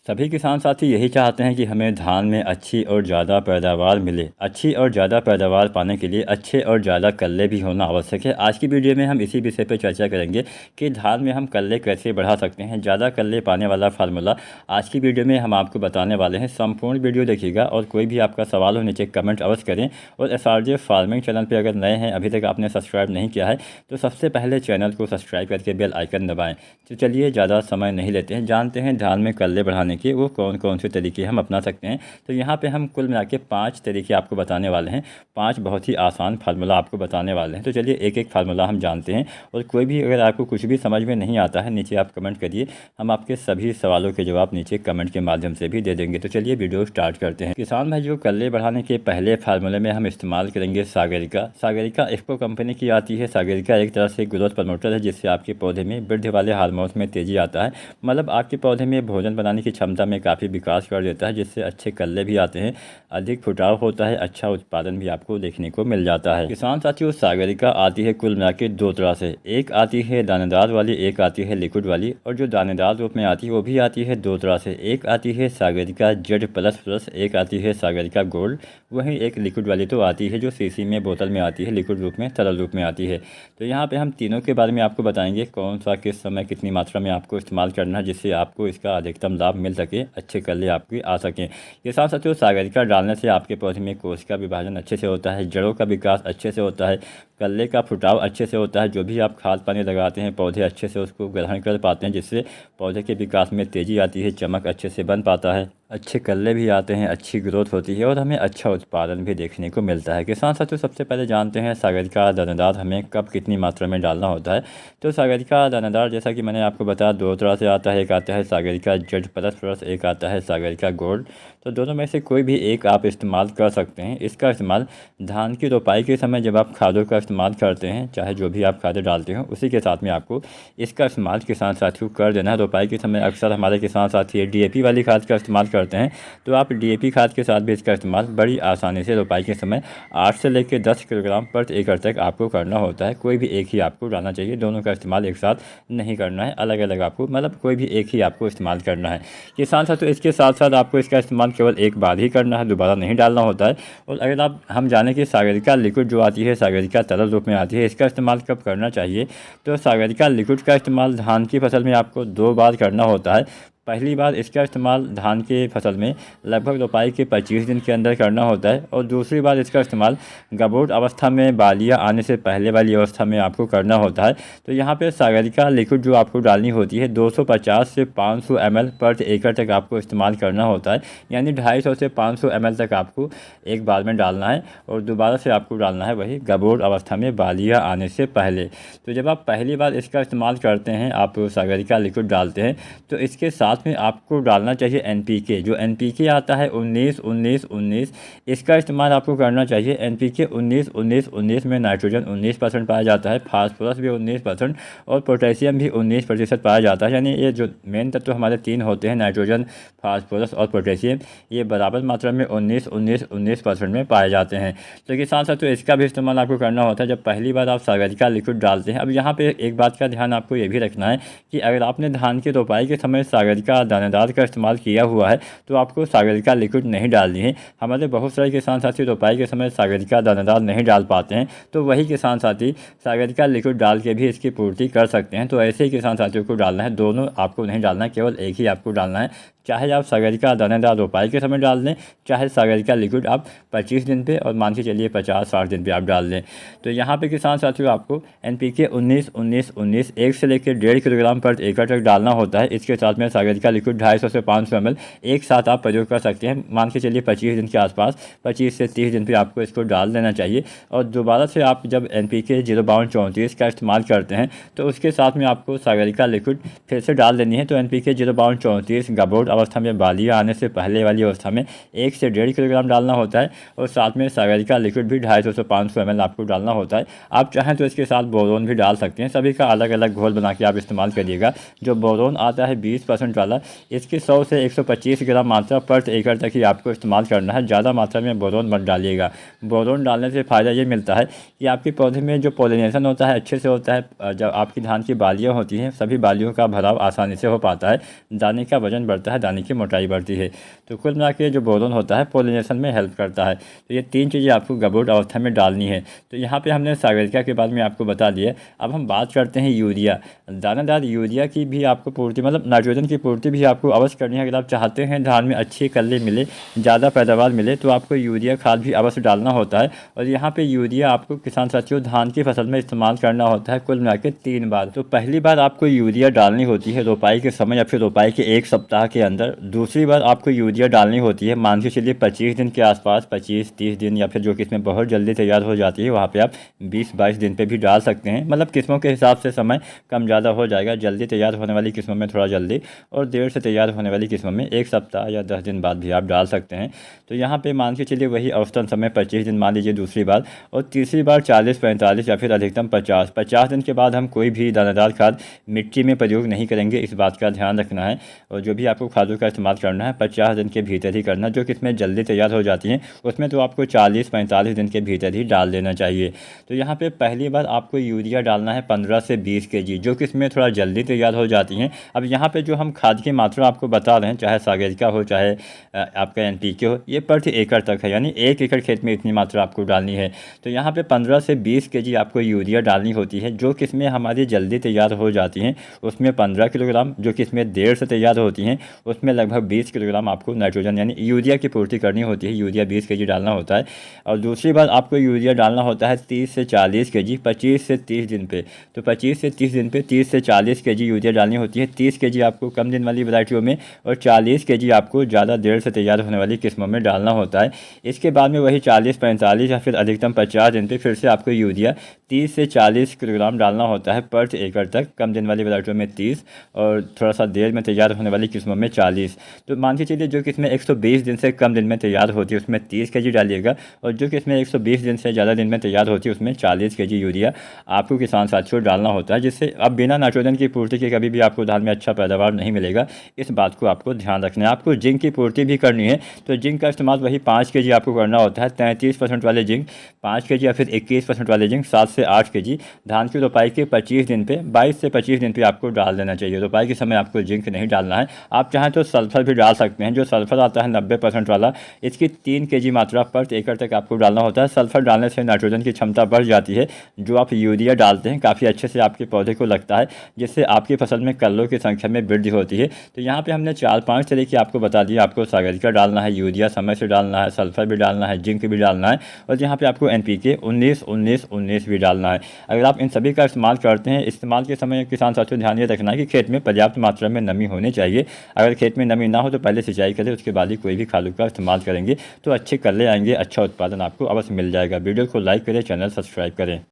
सभी किसान साथी यही चाहते हैं कि हमें धान में अच्छी और ज़्यादा पैदावार मिले। अच्छी और ज़्यादा पैदावार पाने के लिए अच्छे और ज़्यादा कल्ले भी होना आवश्यक है। आज की वीडियो में हम इसी विषय पर चर्चा करेंगे कि धान में हम कल्ले कैसे बढ़ा सकते हैं। ज़्यादा कल्ले पाने वाला फार्मूला आज की वीडियो में हम आपको बताने वाले हैं। संपूर्ण वीडियो देखिएगा और कोई भी आपका सवाल हो नीचे कमेंट अवश्य करें। और SRJ फार्मिंग चैनल पर अगर नए हैं, अभी तक आपने सब्सक्राइब नहीं किया है तो सबसे पहले चैनल को सब्सक्राइब करके बेल आइकन दबाएँ। तो चलिए ज़्यादा समय नहीं लेते हैं, जानते हैं धान में कल्ले बढ़ाने कि वो कौन कौन से तरीके हम अपना सकते हैं। तो यहाँ पे हम कुल मिला के 5 तरीके आपको बताने वाले हैं। 5 बहुत ही आसान फार्मूला आपको बताने वाले हैं। तो चलिए एक एक फार्मूला हम जानते हैं। और कोई भी अगर आपको कुछ भी समझ में नहीं आता है, नीचे आप कमेंट करिए, हम आपके सभी सवालों के जवाब नीचे कमेंट के माध्यम से भी दे देंगे। तो चलिए वीडियो स्टार्ट करते हैं। किसान भाई, जो कल्ले बढ़ाने के पहले फार्मूले में हम इस्तेमाल करेंगे सागरिका। सागरिका इफ्को कंपनी की आती है। सागरिका एक तरह से ग्रोथ प्रमोटर है, जिससे आपके पौधे में वृद्धि वाले हार्मोन्स में तेजी आता है। मतलब आपके पौधे में भोजन बनाने की क्षमता में काफ़ी विकास कर देता है, जिससे अच्छे कल्ले भी आते हैं, अधिक फुटाव होता है, अच्छा उत्पादन भी आपको देखने को मिल जाता है। किसान साथियों, सागरिका आती है कुल मिला के 2 तरह से। एक आती है दानेदार वाली, एक आती है लिक्विड वाली। और जो दानेदार रूप में आती है वो भी आती है 2 तरह से। एक आती है सागरिका Z++, एक आती है सागरिका गोल्ड। वहीं एक लिक्विड वाली तो आती है जो सीसी में बोतल में आती है, लिक्विड रूप में, तरल रूप में आती है। तो यहाँ पे हम तीनों के बारे में आपको बताएंगे, कौन सा किस समय कितनी मात्रा में आपको इस्तेमाल करना है, जिससे आपको इसका अधिकतम लाभ मिल सके, अच्छे कल्ले आपके आ सकें। ये साथ साथियों, सागरिका डालने से आपके पौधे में कोशिका विभाजन अच्छे से होता है, जड़ों का विकास अच्छे से होता है, कल्ले का फुटाव अच्छे से होता है। जो भी आप खाद पानी लगाते हैं, पौधे अच्छे से उसको ग्रहण कर पाते हैं, जिससे पौधे के विकास में तेज़ी आती है, चमक अच्छे से बन पाता है, अच्छे कल्ले भी आते हैं, अच्छी ग्रोथ होती है और हमें अच्छा उत्पादन भी देखने को मिलता है। किसान साथियों, सबसे पहले जानते हैं सागरिका दानेदार हमें कब कितनी मात्रा में डालना होता है। तो सागरिका दानेदार, जैसा कि मैंने आपको बताया, 2 तरह से आता है। एक आता है सागरिका Z++, एक आता है सागरिका गोल्ड। तो दोनों में से कोई भी एक आप इस्तेमाल कर सकते हैं। इसका इस्तेमाल धान की रोपाई के समय जब आप खादों का इस्तेमाल करते हैं, चाहे जो भी आप खादें डालते हो, उसी के साथ में आपको इसका इस्तेमाल किसान साथियों कर देना है। रोपाई के समय अक्सर हमारे किसान साथी DAP वाली खाद का इस्तेमाल करते हैं, तो आप DAP खाद के साथ भी इसका इस्तेमाल बड़ी आसानी से रोपाई के समय 8 से लेकर 10 किलोग्राम प्रति एकड़ तक आपको करना होता है। कोई भी एक ही आपको डालना चाहिए, दोनों का इस्तेमाल एक साथ नहीं करना है, अलग अलग आपको, मतलब कोई भी एक ही आपको इस्तेमाल करना है। किसान साथियों, इसके साथ साथ आपको इसका इस्तेमाल केवल एक बार ही करना है, दोबारा नहीं डालना होता है। और अगर हम जाने कि सागरिका लिक्विड जो आती है, सागरिका तरल रूप में आती है, इसका इस्तेमाल कब करना चाहिए, तो सागरिका लिक्विड का इस्तेमाल धान की फसल में आपको 2 बार करना होता है। पहली बार इसका इस्तेमाल धान के फसल में लगभग रोपाई के 25 दिन के अंदर करना होता है। और दूसरी बार इसका इस्तेमाल गबोट अवस्था में, बालियाँ आने से पहले वाली अवस्था में आपको करना होता है। तो यहाँ पे सागरिका लिक्विड जो आपको डालनी होती है, 250 से 500 ml प्रति एकड़ तक आपको इस्तेमाल करना होता है। यानी 250 से 500 ml तक आपको एक बार में डालना है, और दोबारा से आपको डालना है वही गबोट अवस्था में, बालियाँ आने से पहले। तो जब आप पहली बार इसका इस्तेमाल करते हैं, आप सागरिका लिक्विड डालते हैं, तो इसके साथ में आपको डालना चाहिए NPK। जो NPK आता है 19-19-19, इसका इस्तेमाल आपको करना चाहिए। NPK 19-19-19 में नाइट्रोजन 19% पाया जाता है, फास्फोरस भी 19% और पोटेशियम भी 19% पाया जाता है। यानी ये जो मेन तत्व हमारे 3 होते हैं, नाइट्रोजन, फास्फोरस और पोटेशियम, ये बराबर मात्रा में 19-19-19% में पाए जाते हैं। तो किसान साथियों, तो इसका भी इस्तेमाल आपको करना होता है जब पहली बार आप सागरिका लिक्विड डालते हैं। अब यहाँ पे एक बात का ध्यान आपको ये भी रखना है कि अगर आपने धान की रोपाई के समय सागरिका दानेदार का इस्तेमाल किया हुआ है, तो आपको सागरिका लिक्विड नहीं डालनी है। हमारे बहुत सारे किसान साथी रोपाई के समय सागरिका दानेदार नहीं डाल पाते हैं, तो वही किसान साथी सागरिका लिक्विड डाल के भी इसकी पूर्ति कर सकते हैं। तो ऐसे ही किसान साथियों को डालना है, दोनों आपको नहीं डालना है, केवल एक ही आपको डालना है। चाहे आप सागरिका दानेदार रोपाई के समय डाल दें, चाहे सागरिका लिक्विड आप 25 दिन पे और मान के चलिए 50-60 दिन पे आप डाल दें। तो यहाँ पे किसान साथियों, आपको NPK 19-19-19 1 से लेकर 1.5 किलोग्राम प्रति एकड़ तक डालना होता है। इसके साथ में सागरिका लिक्विड 250 से 500 ml एक साथ आप प्रयोग कर सकते हैं। मान के चलिए 25 दिन के आसपास, 25 से 30 दिन पर आपको इसको डाल देना चाहिए। और दोबारा से आप जब NPK 052-34 का इस्तेमाल करते हैं, तो उसके साथ में आपको सागरिका लिक्विड फिर से डाल देनी है। तो NPK 052-34 गबोट अवस्था में, बालियाँ आने से पहले वाली अवस्था में 1 से 1.5 किलोग्राम डालना होता है। और साथ में सागरिका लिक्विड भी 250 से 500 ml आपको डालना होता है। आप चाहें तो इसके साथ बोरोन भी डाल सकते हैं। सभी का अलग अलग घोल बना के आप इस्तेमाल करिएगा। जो बोरोन आता है 20% वाला, इसकी 100 से 125 ग्राम मात्रा प्रति एकड़ तक ही आपको इस्तेमाल करना है। ज़्यादा मात्रा में बोरोन मत डालिएगा। बोरोन डालने से फ़ायदा ये मिलता है कि आपके पौधे में जो पोलिनेशन होता है अच्छे से होता है। जब आपकी धान की बालियाँ होती हैं, सभी बालियों का भराव आसानी से हो पाता है, दाने का वजन बढ़ता है, दाने की मोटाई बढ़ती है। तो कुल मिला के जो बोरोन होता है पोलिनेशन में हेल्प करता है। तो ये 3 चीज़ें आपको गबूट अवस्था में डालनी है। तो यहाँ पे हमने सागरिका के बारे में आपको बता दिया। अब हम बात करते हैं यूरिया। दानादार यूरिया की भी आपको पूर्ति मतलब नाइट्रोजन की पूर्ति भी आपको अवश्य करनी है। अगर आप चाहते हैं धान में अच्छी कल्ले मिले, ज़्यादा पैदावार मिले, तो आपको यूरिया खाद भी अवश्य डालना होता है। और यहाँ पे यूरिया आपको किसान साथियों धान की फसल में इस्तेमाल करना होता है कुल मिला के 3 बार। तो पहली बार आपको यूरिया डालनी होती है रोपाई के समय या फिर रोपाई के 1 सप्ताह के अंदर। दूसरी बार आपको यूरिया डालनी होती है मान के चलिए 25 दिन के आसपास, 25-30 दिन, या फिर जो किस्में बहुत जल्दी तैयार हो जाती है वहाँ पे आप 20-22 दिन पे भी डाल सकते हैं। मतलब किस्मों के हिसाब से समय कम ज़्यादा हो जाएगा। जल्दी तैयार होने वाली किस्मों में थोड़ा जल्दी, और देर से तैयार होने वाली किस्मों में 1 सप्ताह या 10 दिन बाद भी आप डाल सकते हैं। तो यहाँ पे मान के चलिए वही औसतन समय 25 दिन मान लीजिए दूसरी बार, और तीसरी बार 40-45 या फिर अधिकतम 50 दिन के बाद हम कोई भी दानेदार खाद मिट्टी में प्रयोग नहीं करेंगे। इस बात का ध्यान रखना है। और जो भी आपको खादों का इस्तेमाल करना है 50 दिन के भीतर ही करना। जो किस्में जल्दी तैयार हो जाती हैं उसमें तो आपको 40-45 दिन के भीतर ही डाल देना चाहिए। तो यहाँ पे पहली बार आपको यूरिया डालना है 15 से 20 kg, जो किस्में थोड़ा जल्दी तैयार हो जाती हैं। अब यहाँ पे जो हम खाद की मात्रा आपको बता रहे हैं, चाहे सागरिका हो चाहे आपका NPK हो, ये प्रति एकड़ तक है, यानी 1 एकड़ खेत में इतनी मात्रा आपको डालनी है। तो यहाँ पे 15 से 20 kg आपको यूरिया डालनी होती है। जो किस्में हमारी जल्दी तैयार हो जाती हैं उसमें 15 किलोग्राम, जो किस्में देर से तैयार होती हैं उसमें लगभग 20 किलोग्राम आपको नाइट्रोजन यानी यूरिया की पूर्ति करनी होती है। यूरिया 20 kg डालना होता है। और दूसरी बार आपको यूरिया डालना होता है 30 से 40 kg 25 से 30 दिन पे। तो 25 से 30 दिन पे 30 से 40 kg यूरिया डालनी होती है। 30 kg आपको कम दिन वाली वैरायटियों में और 40 kg आपको ज़्यादा देर से तैयार होने वाली किस्मों में डालना होता है। इसके बाद में वही 40-45 या फिर अधिकतम 50 दिन पे फिर से आपको यूरिया 30 से 40 किलोग्राम डालना होता है प्रति एकड़ तक। कम दिन वाली वैरायटियों में 30 और थोड़ा सा देर में तैयार होने वाली किस्मों में 40। तो मान के चलिए जो किस्में 120 दिन से कम दिन में तैयार होती है उसमें 30 kg डालिएगा, और जो किस्में 120 दिन से ज़्यादा दिन में तैयार होती है उसमें 40 kg यूरिया आपको किसान साथियों डालना होता है। जिससे अब बिना नाइट्रोजन की पूर्ति के कभी भी आपको धान में अच्छा पैदावार नहीं मिलेगा। इस बात को आपको ध्यान रखना है। आपको जिंक की पूर्ति भी करनी है, तो जिंक का इस्तेमाल वही 5 kg आपको करना होता है। 33% वाले जिंक 5 kg या फिर 21% वाले जिंक 7 से 8 kg धान की रोपाई के 25 दिन पे 22 से 25 दिन पे आपको डाल देना चाहिए। रोपाई के समय आपको जिंक नहीं डालना है। आप चाहें तो सल्फर भी डाल सकते हैं। जो सल्फर आता है 90% वाला, इसकी 3 kg मात्रा प्रति एकड़ तक आपको डालना होता है। सल्फर डालने से नाइट्रोजन की क्षमता बढ़ जाती है। जो आप यूरिया डालते हैं काफ़ी अच्छे से आपके पौधे को लगता है, जिससे आपकी फसल में कल्लों की संख्या में वृद्धि होती है। तो यहाँ पे हमने 4-5 तरीके आपको बता दिए। आपको सागरिका डालना है, यूरिया समय से डालना है, सल्फर भी डालना है, जिंक भी डालना है, और यहाँ पे आपको NPK 19-19-19 भी डालना है। अगर आप इन सभी का इस्तेमाल करते हैं, इस्तेमाल के समय किसान साथियों ध्यान ये रखना है कि खेत में पर्याप्त मात्रा में नमी होनी चाहिए। अगर खेत में नमी ना हो तो पहले सिंचाई करें, उसके बाद ही कोई भी खादों का इस्तेमाल करेंगे तो अच्छे कल्ले आएंगे, अच्छा उत्पादन आपको अवश्य मिल जाएगा। वीडियो को लाइक करें, चैनल सब्सक्राइब करें।